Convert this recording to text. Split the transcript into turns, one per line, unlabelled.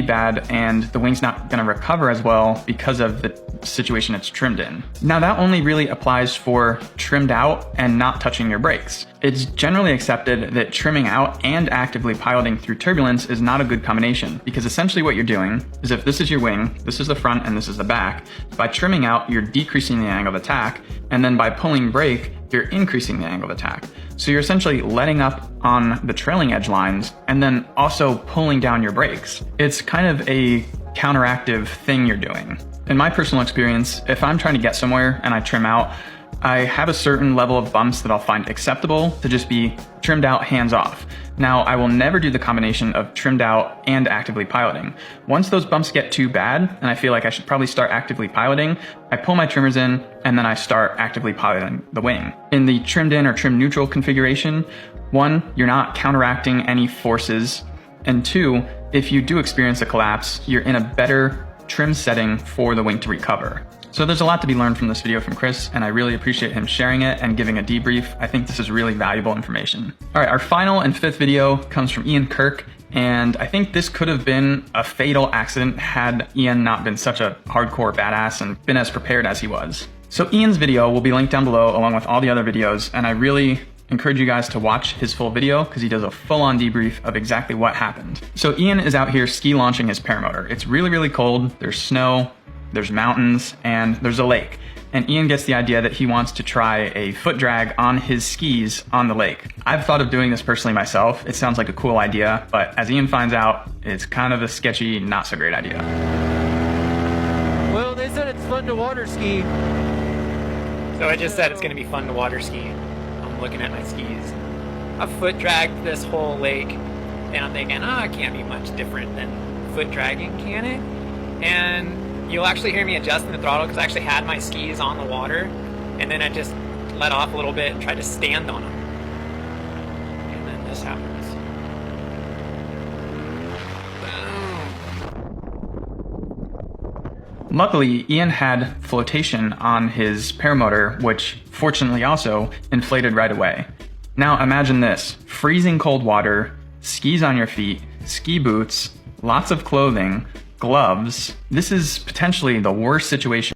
bad and the wing's not going to recover as well because of the situation it's trimmed in. Now that only really applies for trimmed out and not touching your brakes. It's generally accepted that trimming out and actively piloting through turbulence is not a good combination, because essentially what you're doing is, if this is your wing, this is the front and this is the back, by trimming out you're decreasing the angle of attack, and then by pulling brake you're increasing the angle of attack. So you're essentially letting up on the trailing edge lines and then also pulling down your brakes. It's kind of a counteractive thing you're doing. In my personal experience, if I'm trying to get somewhere and I trim out, I have a certain level of bumps that I'll find acceptable to just be trimmed out, hands off. Now, I will never do the combination of trimmed out and actively piloting. Once those bumps get too bad, and I feel like I should probably start actively piloting, I pull my trimmers in and then I start actively piloting the wing. In the trimmed in or trim neutral configuration, 1, you're not counteracting any forces, and 2, if you do experience a collapse, you're in a better trim setting for the wing to recover. So there's a lot to be learned from this video from Chris, and I really appreciate him sharing it and giving a debrief. I think this is really valuable information. All right, our final and 5th video comes from Ian Kirk, and I think this could have been a fatal accident had Ian not been such a hardcore badass and been as prepared as he was. So Ian's video will be linked down below along with all the other videos, and I really encourage you guys to watch his full video because he does a full-on debrief of exactly what happened. So Ian is out here ski launching his paramotor. It's really, really cold. There's snow, there's mountains, and there's a lake. And Ian gets the idea that he wants to try a foot drag on his skis on the lake. I've thought of doing this personally myself. It sounds like a cool idea, but as Ian finds out, it's kind of a sketchy, not so great idea.
Well, they said it's fun to water ski.
So I just said it's gonna be fun to water ski. I'm looking at my skis. I've foot dragged this whole lake, and I'm thinking, it can't be much different than foot dragging, can it? And you'll actually hear me adjusting the throttle because I actually had my skis on the water, and then I just let off a little bit and tried to stand on them. And then this happens.
Luckily, Ian had flotation on his paramotor, which fortunately also inflated right away. Now imagine this: freezing cold water, skis on your feet, ski boots, lots of clothing, gloves. This is potentially the worst situation